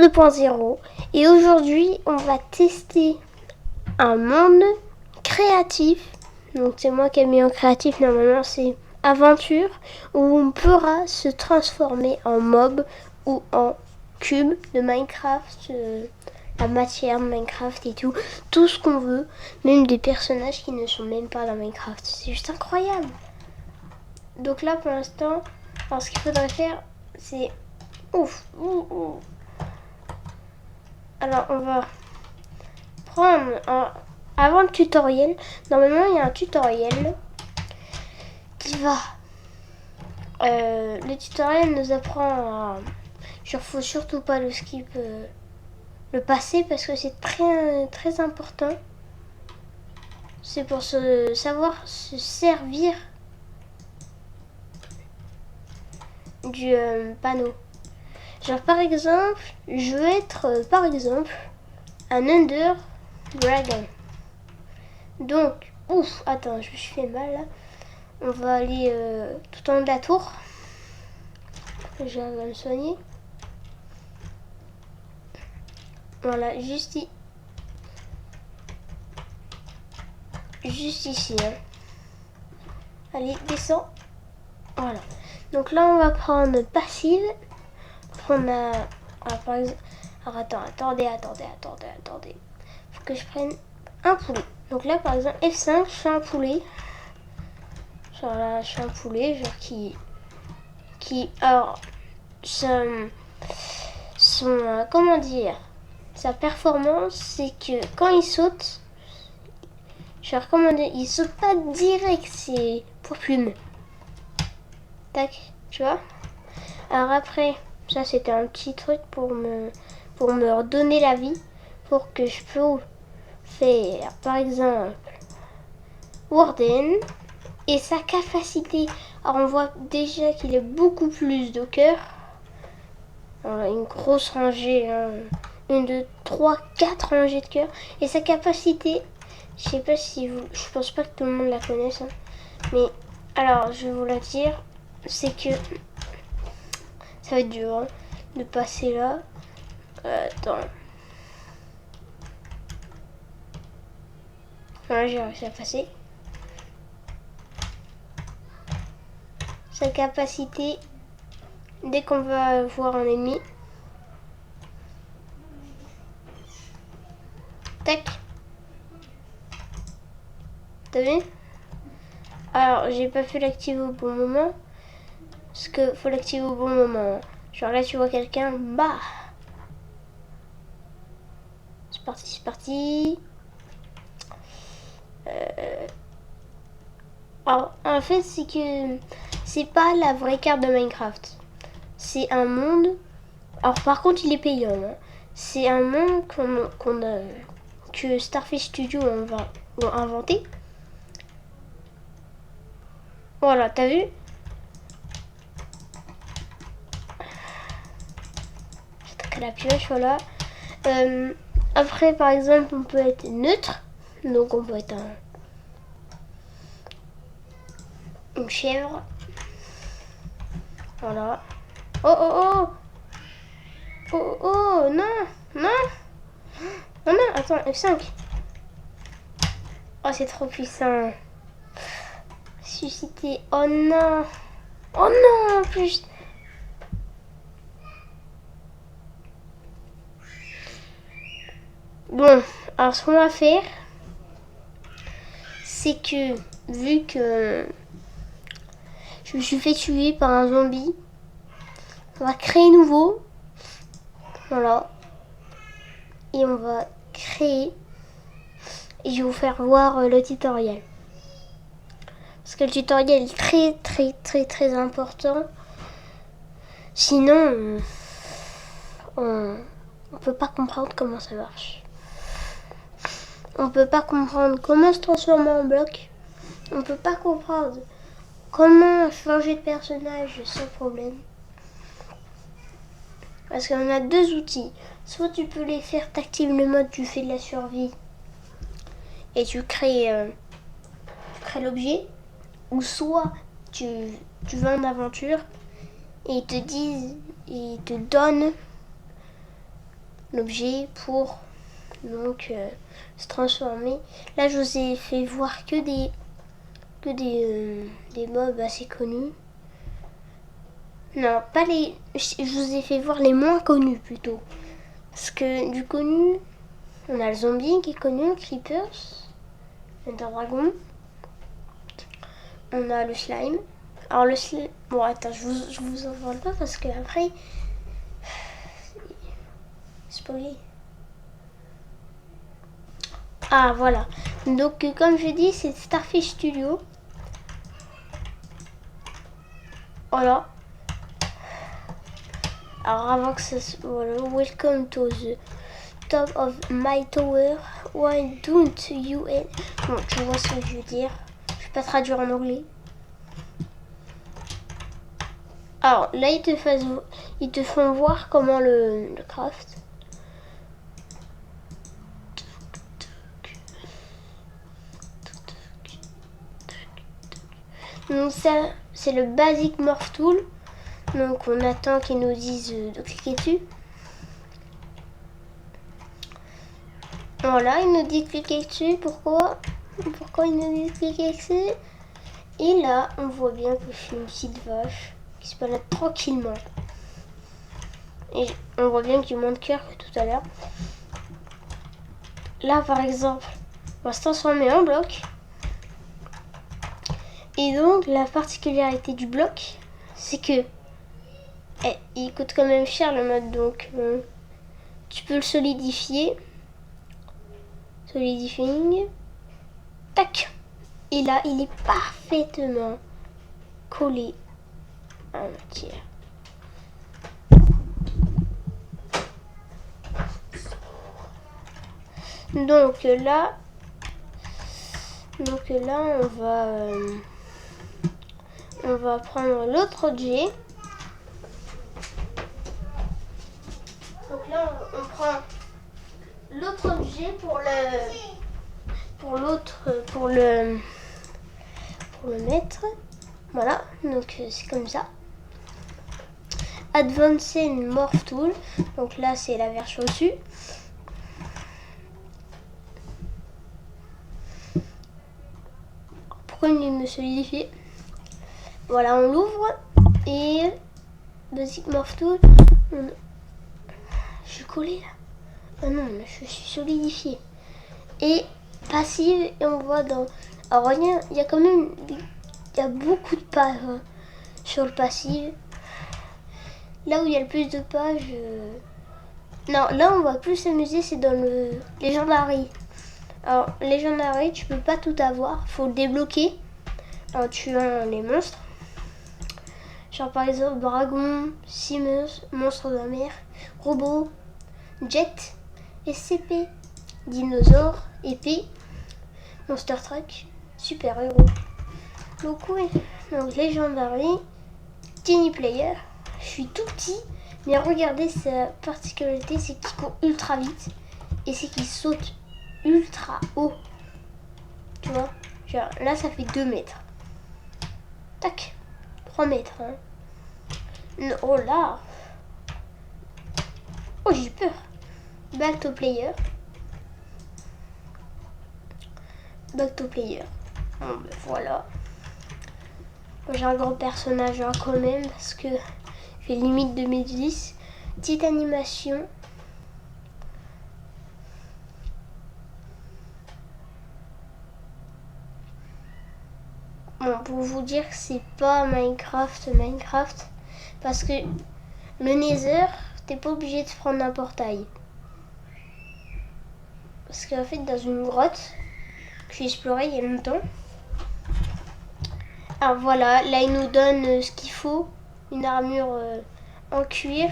2.0 et aujourd'hui on va tester un monde créatif. Donc c'est moi qui ai mis en créatif, normalement c'est aventure, où on pourra se transformer en mob ou en cube de Minecraft, la matière de Minecraft et tout ce qu'on veut, même des personnages qui ne sont même pas dans Minecraft. C'est juste incroyable. Donc là pour l'instant, ce qu'il faudrait faire c'est alors on va prendre avant le tutoriel. Normalement il y a un tutoriel qui va le tutoriel nous apprend faut surtout pas le skip, le passer parce que c'est très important. C'est pour savoir se servir du panneau. Genre par exemple, je veux être un Ender Dragon. Donc, attends, je me suis fait mal là. On va aller tout en haut de la tour. Je vais me soigner. Voilà, juste ici. Hein. Allez, descends. Voilà. Donc là, on va prendre passive. On a... par exemple... Alors attendez. Faut que je prenne un poulet. Donc là, par exemple, F5, je fais un poulet. Genre là, je fais un poulet, genre qui... Alors, comment dire, sa performance, c'est que quand il saute, genre comment dire, il saute pas direct, c'est pour plume. Tac, tu vois. Alors après, ça c'était un petit truc pour me redonner la vie, pour que je peux faire, par exemple, Warden et sa capacité. Alors on voit déjà qu'il a beaucoup plus de cœur. Une grosse rangée, 1, 2, 3, 4 rangées de cœur. Et sa capacité, je sais pas si vous... Je pense pas que tout le monde la connaisse. Hein. Mais alors, je vais vous la dire. C'est que ça va être dur hein, de passer là. Attends. Voilà, j'ai réussi à passer. Sa capacité, dès qu'on va voir un ennemi. Tac. T'as vu? Alors, j'ai pas fait l'activer au bon moment. Parce que faut l'activer au bon moment. Genre là, tu vois quelqu'un, bah. C'est parti. Alors, en fait, c'est que c'est pas la vraie carte de Minecraft. C'est un monde. Alors, par contre, il est payant. Hein. C'est un monde que Starfish Studio ont inventé. Voilà, t'as vu? J'attaque à la pioche, voilà. Après, par exemple, on peut être neutre. Donc, on peut être une chèvre. Voilà. Oh, non, attends, F5. Oh, c'est trop puissant. Susciter. Oh non, en plus. Bon, alors ce qu'on va faire, c'est que, vu que je me suis fait tuer par un zombie, on va créer nouveau. Voilà. Et on va créer. Et je vais vous faire voir le tutoriel. Parce que le tutoriel est très important. Sinon, on peut pas comprendre comment ça marche. On peut pas comprendre comment se transformer en bloc. On peut pas comprendre comment changer de personnage sans problème. Parce qu'on a deux outils. Soit tu peux les faire, t'actives le mode, tu fais de la survie et tu crées l'objet. Ou soit tu vas en aventure et ils te donnent l'objet pour donc se transformer. Là, je vous ai fait voir que des mobs assez connus. Non, pas les... Je vous ai fait voir les moins connus plutôt. Parce que du connu, on a le zombie qui est connu, Creepers, Ender Dragon. On a le slime. Alors le slime... Bon, attends, je vous en parle pas parce que après... Spoiler. Ah, voilà. Donc, comme je dis, c'est Starfish Studio. Voilà. Alors, avant que ça se... Voilà. Welcome to the top of my tower. Why don't you... Bon, tu vois ce que je veux dire. Je vais pas traduire en anglais. Alors, là, ils te font voir comment le craft. Donc ça, c'est le Basic Morph Tool. Donc on attend qu'ils nous disent de cliquer dessus. Voilà, ils nous disent de cliquer dessus. Pourquoi ils nous disent de cliquer dessus? Et là, on voit bien que je suis une petite vache qui se balade tranquillement. Et on voit bien qu'il y a moins de cœur que tout à l'heure. Là, par exemple, on va se transformer en bloc. Et donc, la particularité du bloc, c'est que il coûte quand même cher le mode, donc tu peux le solidifier. Solidifying. Tac. Et là, il est parfaitement collé à la matière. Donc là, on va prendre l'autre objet. Donc là, on prend l'autre objet pour le mettre. Voilà, donc c'est comme ça. Advanced Morph Tool. Donc là, c'est la version au-dessus. Pourquoi il me solidifie? Voilà, on l'ouvre et Basic Morph Tool. Je suis collée là. Ah non, là, je suis solidifiée. Et passive, et on voit dans... Alors regarde, il y a quand même... Il y a beaucoup de pages hein, sur le passive. Là où il y a le plus de pages... Non, là on va plus s'amuser, c'est dans le Legendary. Alors, Legendary, tu peux pas tout avoir. Faut le débloquer en tuant les monstres. Genre par exemple, dragon, simeuse, monstre de la mer, robot, jet, SCP, dinosaure, épée, monster truck, super héros. Donc Legendary, tiny player. Je suis tout petit, mais regardez sa particularité, c'est qu'il court ultra vite et c'est qu'il saute ultra haut. Tu vois, genre là ça fait 2 mètres. Tac, 3 mètres. Hein. Oh là. Oh j'ai peur. Back to player. Back to player. Bon, ben voilà. J'ai un grand personnage hein, quand même parce que j'ai limite 2010. Petite animation. Bon, pour vous dire que c'est pas Minecraft parce que le Nether, t'es pas obligé de prendre un portail. Parce qu'en fait, dans une grotte que j'ai explorée il y a longtemps. Alors voilà, là il nous donne ce qu'il faut. Une armure en cuir,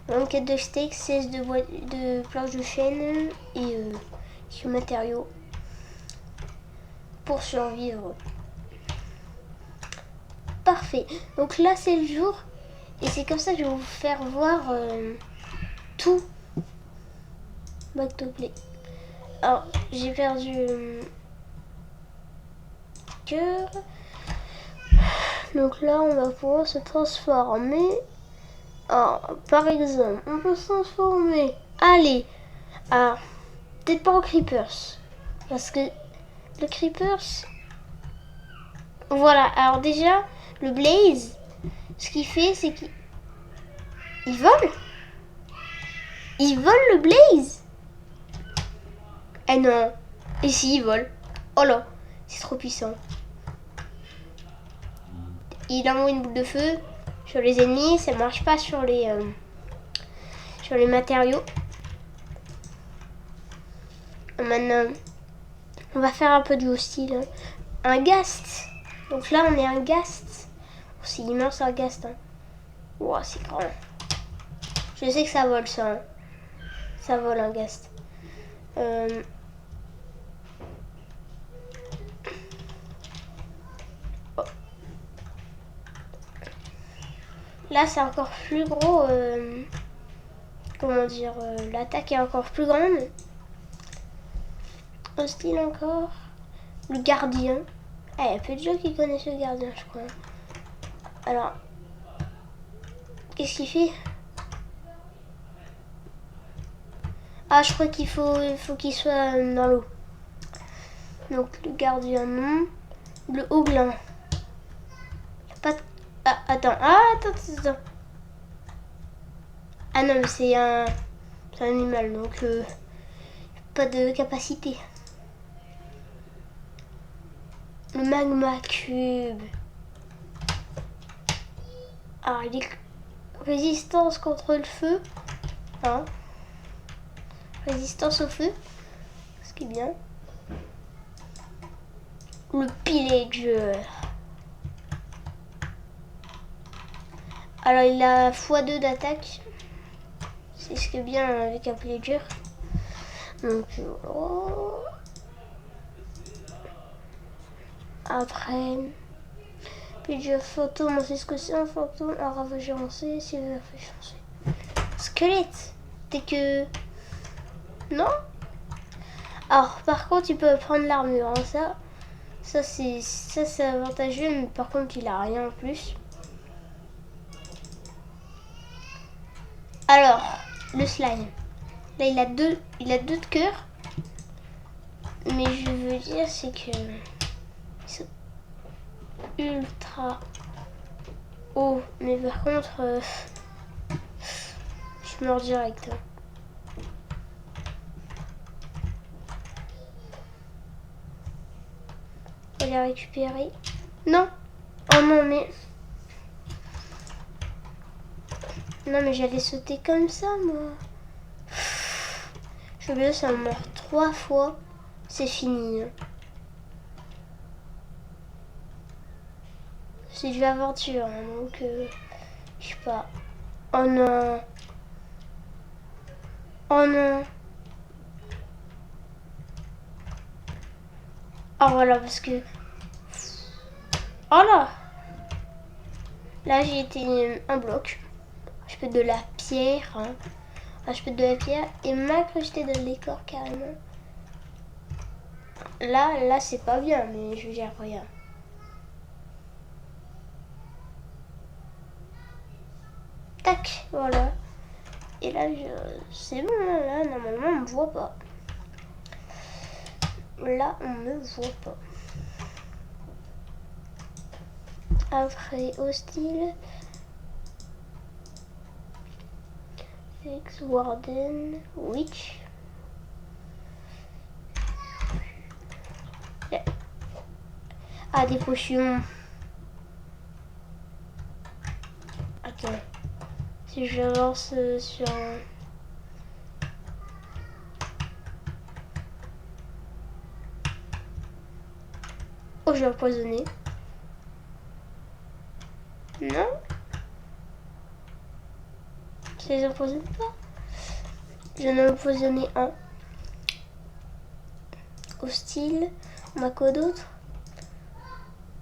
24 de steak, 16 de planches de chêne et quelques matériaux pour survivre. Parfait. Donc là c'est le jour et c'est comme ça que je vais vous faire voir tout. Back to play. Alors j'ai perdu cœur. Donc là on va pouvoir se transformer Oh, par exemple, on peut se transformer. Allez, ah, peut-être pas en Creepers. Parce que le Creepers... Voilà, alors déjà, le Blaze, ce qu'il fait, c'est qu'il vole. Il vole le Blaze. Eh non. Et si, il vole. Oh là, c'est trop puissant. Il envoie une boule de feu sur les ennemis, ça marche pas sur les matériaux. Maintenant, on va faire un peu du hostile. Un Ghast. Donc là, on est un Ghast. C'est immense un Ghast. Hein. Wow, c'est grand. Je sais que ça vole ça. Hein. Ça vole un Ghast. Là, c'est encore plus gros. Comment dire, l'attaque est encore plus grande. Hostile encore. Le gardien. Il y a peu de gens qui connaissent le gardien, je crois. Alors, qu'est-ce qu'il fait? Ah, je crois qu'il faut qu'il soit dans l'eau. Donc, le gardien, non. Le houblin. Pas de... Ah, attends. Ah, attends. Ah non, mais c'est un animal, donc pas de capacité. Le magma cube. Alors, il est résistance contre le feu. Hein. Résistance au feu. Ce qui est bien. Le pillager. Alors, il a x2 d'attaque. C'est ce qui est bien avec un pillager. Donc, oh. Après, pillager fantôme, on sait ce que c'est un fantôme. Un ravageur, on sait. C'est le squelette. T'es que... Non. Alors, par contre, il peut prendre l'armure. Hein. Ça c'est avantageux, mais par contre, il a rien en plus. Alors, le slime. Là, il a deux de cœur. Mais je veux dire, c'est que c'est ultra haut. Mais par contre, je meurs direct. Hein. On l'a récupéré. Non. Oh non, mais... Non, mais j'allais sauter comme ça, moi. Je veux bien, ça meurt 3 fois. C'est fini. Hein. C'est de l'aventure, hein, donc... je sais pas. Oh non. Oh non. Oh voilà, parce que... Oh là. Là, j'ai été un bloc. Je peux de la pierre. Hein. Enfin, je peux de la pierre. Et m'a j'étais dans le décor, carrément. Là, c'est pas bien, mais je veux dire, regarde. Tac, voilà. Et là, c'est bon, là, normalement, on me voit pas. Là, on me voit pas. Après, hostile. Ex Warden. Witch. Yeah. Ah, des potions. Attends. Si je lance sur... Oh, je l'ai empoisonné. Non. Je les empoisonne pas. J'en ai empoisonné un. Hostile. On a quoi d'autre?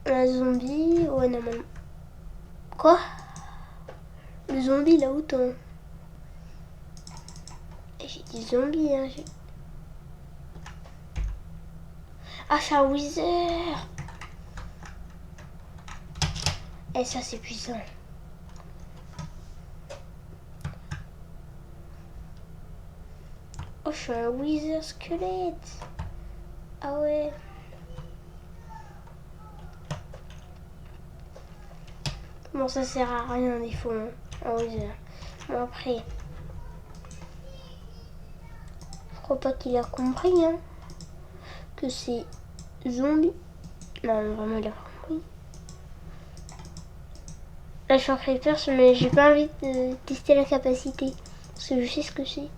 Un zombie. Ouais, non, même. Quoi? Le zombie, là, autant. J'ai dit zombie, hein. Ah, c'est un wither. Et ça, c'est puissant. Oh, je suis un wither squelette. Ah ouais. Bon, ça sert à rien des fois, hein, un wither. Bon, après, je crois pas qu'il a compris, hein, que c'est zombie. Non, vraiment, il a compris. Là, je suis en creeper, mais j'ai pas envie de tester la capacité. Parce que je sais ce que c'est.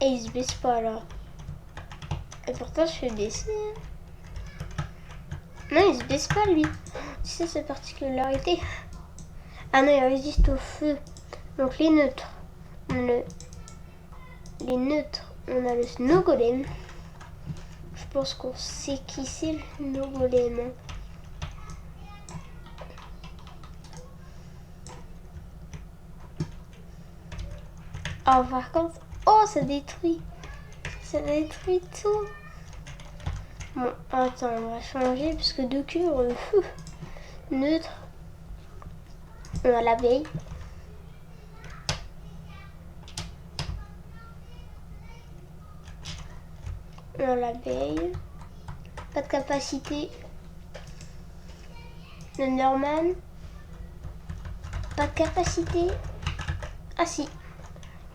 Et il se baisse pas là. Et pourtant je fais baisser. Non, il se baisse pas lui. C'est sa particularité. Ah non, il résiste au feu. Donc les neutres. Les neutres, on a le snow golem. Je pense qu'on sait qui c'est le snow golem. Ah par contre, oh ça détruit. Ça détruit tout. Bon, attends, on va changer parce que de cure, neutre. On a l'abeille. On a l'abeille. Pas de capacité. L'Enderman. Pas de capacité. Ah si.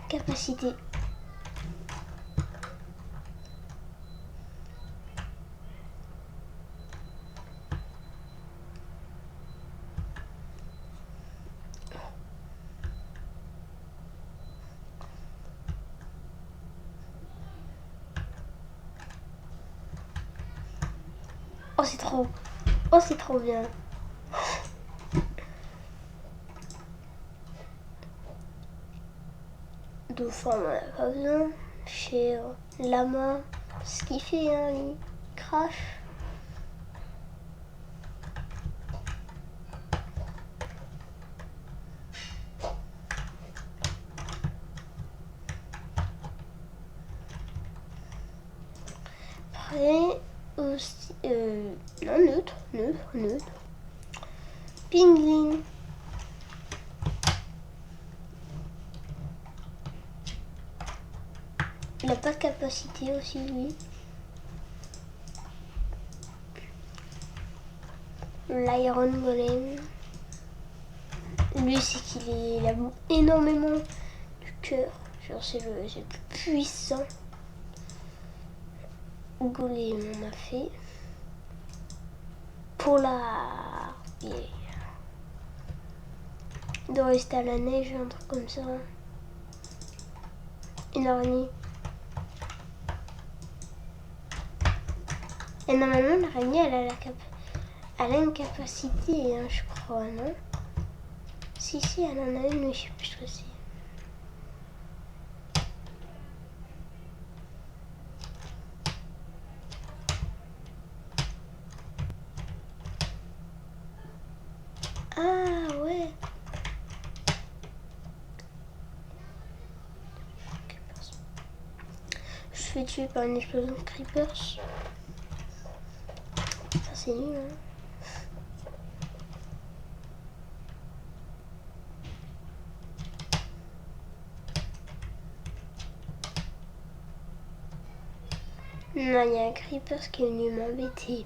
Capacité. Oh c'est trop. Oh c'est trop bien. Dauphin, on en a pas besoin. Chez Lama, ce qu'il fait, hein, il crache. Après, aussi, non, neutre. Pingouin. Il n'a pas de capacité aussi, lui. L'Iron Golem. Lui, c'est qu'il a énormément de cœur. Genre, c'est le plus puissant golem on a fait. Polar. Yeah. Il doit rester à la neige, un truc comme ça. Une araignée. Et normalement, l'araignée, elle a une capacité, hein, je crois, non? Si, elle en a une, mais je sais plus ce que c'est. Ah, ouais. Je suis fait tuer par une explosion de creepers. Ça, c'est nul, hein. Non, il y a un creeper qui est venu m'embêter.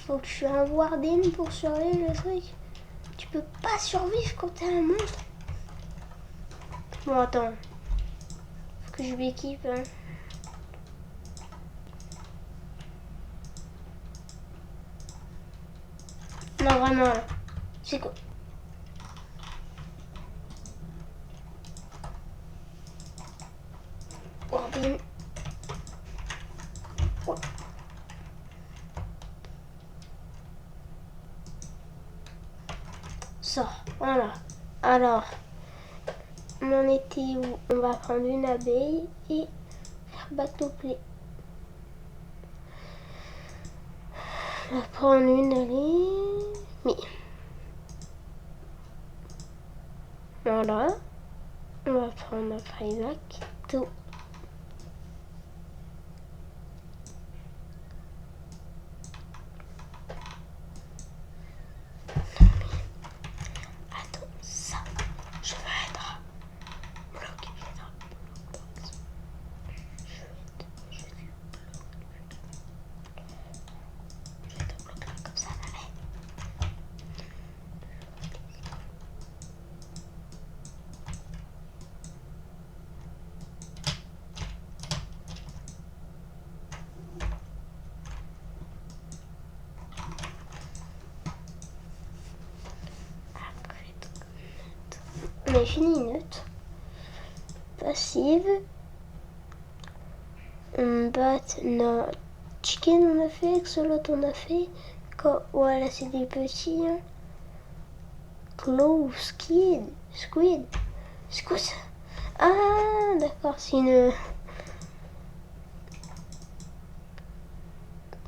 Faut que je sois un warden pour survivre le truc. Tu peux pas survivre quand t'es un monstre. Bon, attends. Faut que je m'équipe, hein. Non, vraiment, là. C'est quoi? Warden. Ouais. Sors, voilà. Alors, on en était où? On va prendre une abeille et faire bateau play. On va prendre une, allez. Mais. Voilà. On va prendre notre iMac. Tout. Attends, ça. Je vais être bloqué. Je vais te bloquer comme ça, ça va. On a fini une note passive. Bat, non. Chicken on a fait, Xolot on a fait. Voilà, c'est des petits. Hein. Claw, squid. Squid. Ah, d'accord, c'est une.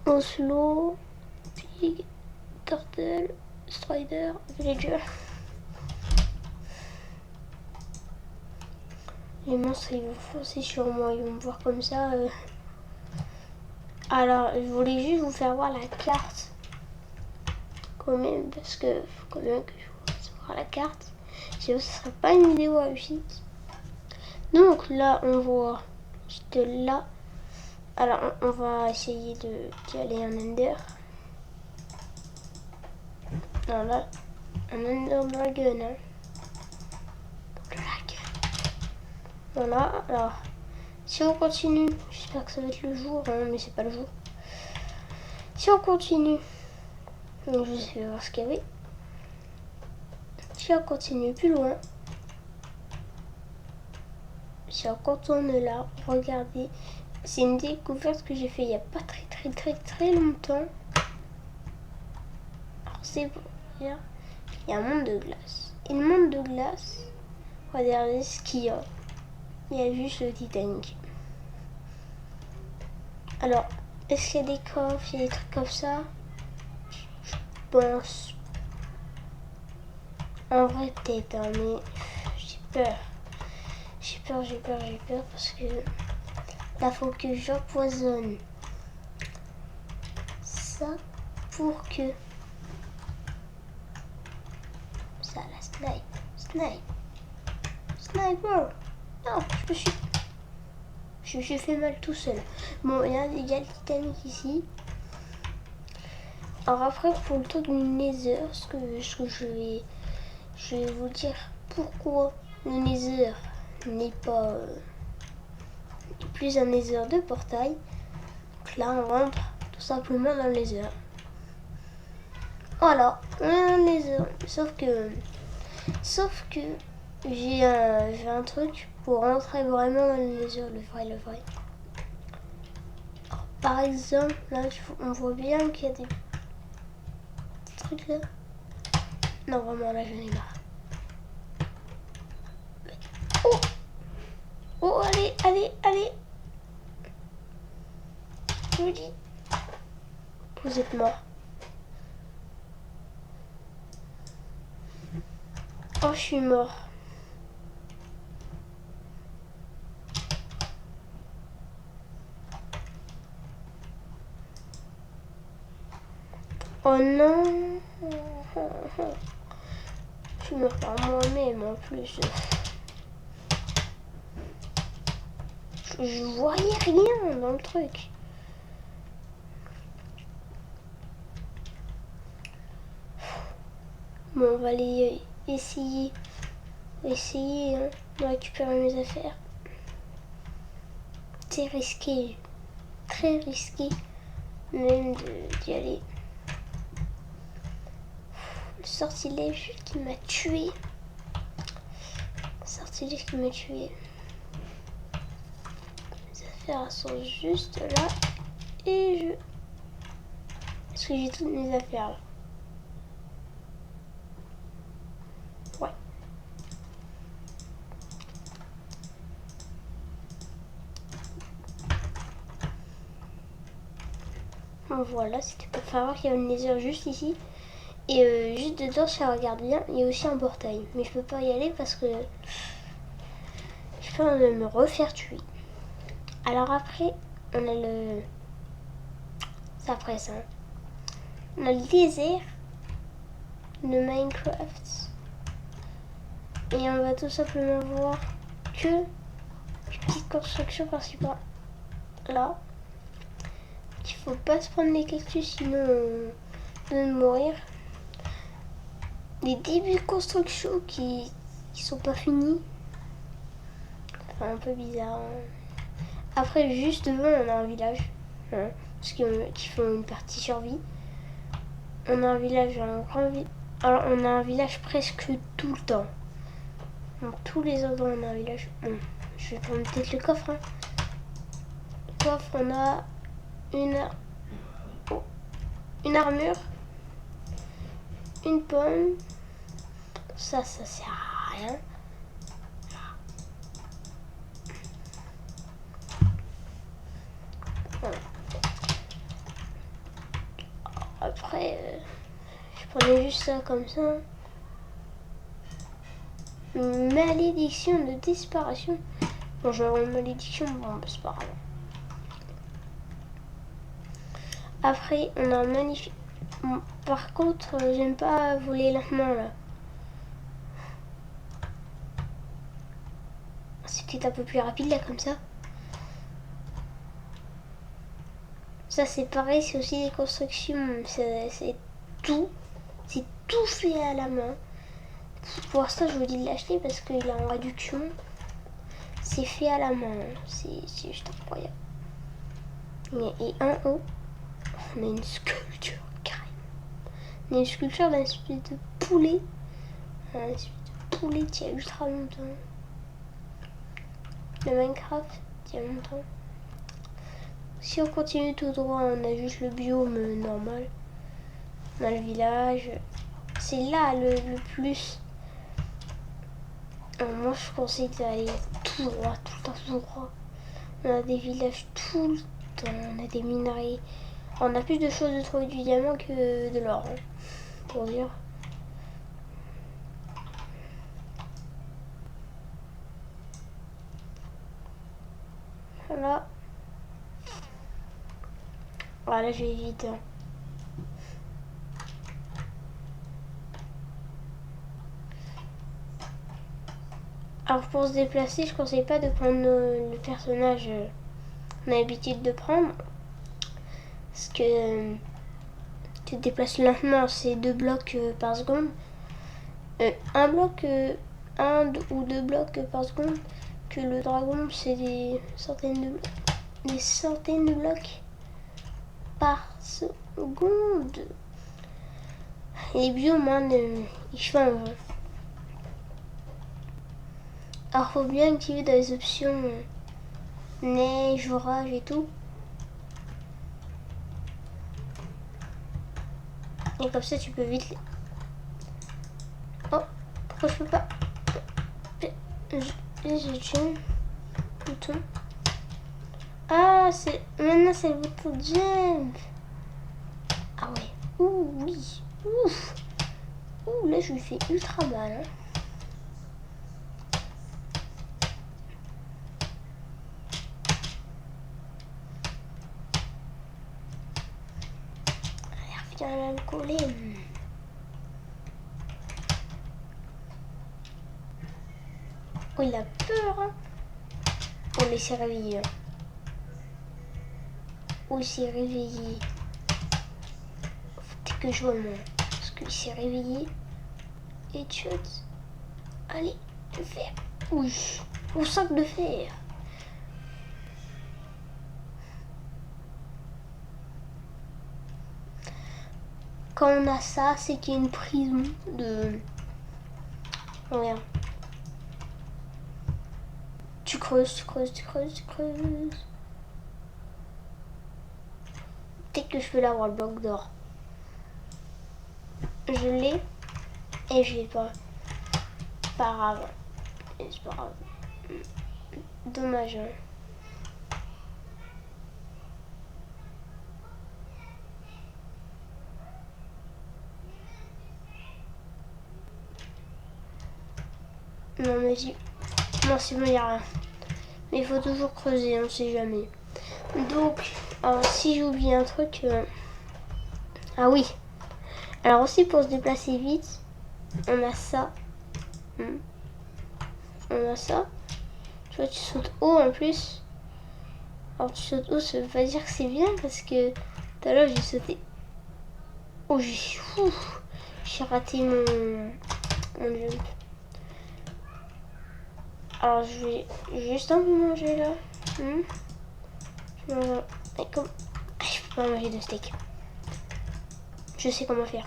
Oslo, Pig, Turtle, Strider, Villager. Les monstres ils vont foncer sur moi, ils vont me voir comme ça. Alors je voulais juste vous faire voir la carte. Quand même, parce que faut quand même que je vous fasse voir la carte. Sinon ce sera pas une vidéo à réussite. Donc là on voit juste là. Alors on va essayer d'y aller en Ender. Non là, un Ender Dragon. Hein. Voilà, alors si on continue, j'espère que ça va être le jour, hein, mais c'est pas le jour. Si on continue, donc je vais voir ce qu'il y avait. Si on continue plus loin, si on retourne là, regardez, c'est une découverte que j'ai fait il n'y a pas très longtemps. Alors c'est bon, il y a un monde de glace. Et le monde de glace, regardez ce qu'il y a. Il y a juste le Titanic. Alors, est-ce qu'il y a des coffres, il y a des trucs comme ça? Je pense. En vrai, peut-être, hein, mais j'ai peur. J'ai peur parce que là, faut que j'empoisonne ça pour que ça, la sniper. Non, je me suis fait mal tout seul. Bon, il y a le Titanic ici. Alors après, pour le truc du Nether, ce que je vais vous dire pourquoi le Nether n'est pas plus un Nether de portail. Donc là, on rentre tout simplement dans le Nether. Voilà, un Nether. Sauf que j'ai un truc pour rentrer vraiment dans le Nether, le vrai. Alors, par exemple, là, on voit bien qu'il y a des trucs là. Non, vraiment, là, j'en ai marre. Oh, allez. Je vous dis. Vous êtes mort. Oh, je suis mort. Oh non. Je suis mort par moi-même en plus. Je voyais rien dans le truc. Bon, on va aller essayer hein, de récupérer mes affaires. C'est risqué, très risqué même d'y aller. Le sortilège qui m'a tué. Les affaires sont juste là et est-ce que j'ai toutes mes affaires là? Ouais. Bon, voilà, c'était pour faire voir qu'il y a une nether juste ici. Et juste dedans, si on regarde bien, il y a aussi un portail. Mais je peux pas y aller parce que peur de me refaire tuer. Alors après, on a le... C'est après ça. On a le désert de Minecraft. Et on va tout simplement voir que des petites constructions par-ci par-là. Qu'il faut pas se prendre les cactus sinon on va mourir. Des débuts de construction qui sont pas finis. Enfin, un peu bizarre. Hein. Après, juste devant, on a un village. Hein, parce qu'ils font une partie survie. On a un village, un grand village. Alors, on a un village presque tout le temps. Dans tous les endroits, on a un village. Bon, je vais prendre peut-être le coffre. Hein. Le coffre, on a une armure, une pomme. Ça sert à rien. Voilà. Après, je prenais juste ça comme ça. Une malédiction de disparition. Bon, je vais avoir une malédiction, bon, c'est pas grave. Après, on a un magnifique... Bon, par contre, j'aime pas voler lentement, là. C'est peut-être un peu plus rapide, là, comme ça. Ça, c'est pareil, c'est aussi des constructions. C'est tout. C'est tout fait à la main. Pour l'instant, je vous dis de l'acheter parce qu'il est en réduction. C'est fait à la main. C'est juste incroyable. Et en haut, on a une sculpture, carrément. On a une sculpture d'un espèce de poulet. Un espèce de poulet qui a ultra longtemps. Le Minecraft, il y a longtemps. Si on continue tout droit, on a juste le biome normal. On a le village. C'est là le plus. Alors moi, je conseille d'aller tout droit, tout le temps tout droit. On a des villages tout le temps. On a des minerais. On a plus de choses de trouver du diamant que de l'or. Hein, pour dire. Voilà. Voilà, je vais vite. Hein. Alors pour se déplacer, je conseille pas de prendre le personnage qu'on a l'habitude de prendre. Parce que tu te déplaces lentement, c'est 2 blocs par seconde. Un bloc, un ou 2 blocs par seconde. Que le dragon, c'est des centaines de blocs par seconde. Et les biomes, hein, ils changent. Alors faut bien activer dans les options neige, orage et tout. Et comme ça tu peux vite... Oh, pourquoi je peux pas... J'ai tué le bouton. Ah, c'est... Maintenant c'est le bouton jump. Ah ouais. Ouh, oui. Ouf. Ouh, là je lui fais ultra mal. Hein. Allez, reviens là le coller. Oh, il a peur. Hein. Oh, mais il s'est réveillé. Oh, il s'est réveillé. Faut peut-être que je vois le nom. Parce qu'il s'est réveillé. Et shot. Allez, le fer. Oui. Ou 5 de fer. Quand on a ça, c'est qu'il y a une prison de... Regarde. Tu creuses, tu creuses, tu creuses, tu creuses. Peut-être que je peux l'avoir le bloc d'or. Je l'ai et je l'ai pas. Pas grave. C'est pas grave. Dommage. Hein. Non mais j'ai... Non c'est bon, y'a rien. Mais il faut toujours creuser, on sait jamais. Donc, alors, si j'oublie un truc... Ah oui. Alors aussi, pour se déplacer vite, on a ça. On a ça. Tu vois, tu sautes haut en plus. Alors tu sautes haut, ça veut pas dire que c'est bien parce que tout à l'heure j'ai sauté. Oh, j'ai raté mon jump. Alors je vais juste un peu manger là. Je mange... Je peux pas manger de steak. Je sais comment faire.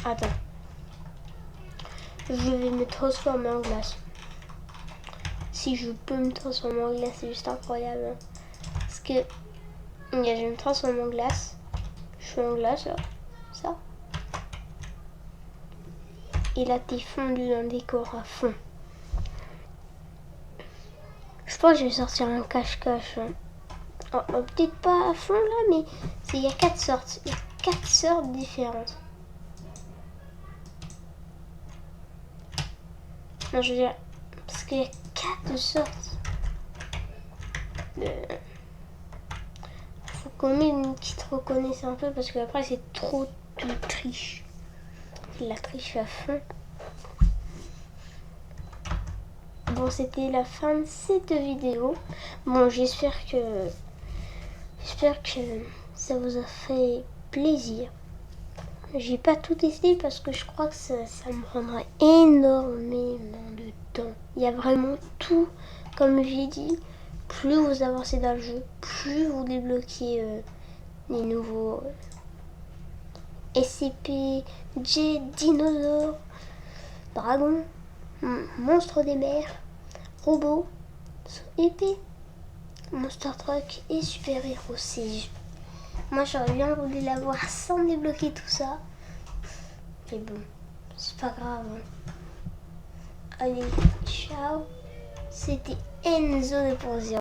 Attends. Je vais me transformer en glace. Si je peux me transformer en glace, c'est juste incroyable. Parce que je vais me transformer en glace. Je suis en glace là. Ça. Et là t'es fondu dans le décor à fond. Je pense que je vais sortir un cache-cache. Oh, peut-être pas à fond là, mais il y a 4 sortes. Il y a 4 sortes différentes. Non, je veux dire, parce qu'il y a 4 sortes. Faut qu'on ait une petite reconnaisse un peu parce que après c'est trop de triche. La triche à fond. Bon, c'était la fin de cette vidéo. Bon, j'espère que ça vous a fait plaisir. J'ai pas tout testé parce que je crois que ça me prendrait énormément de temps. Il y a vraiment tout, comme j'ai dit, plus vous avancez dans le jeu, plus vous débloquez les nouveaux SCP, jet, dinosaures, dragons, monstres des mers, robots, épées, Monster Truck et Super Héros. Moi j'aurais bien voulu l'avoir sans débloquer tout ça. Mais bon, c'est pas grave. Allez, ciao. C'était Enzo de Ponzio.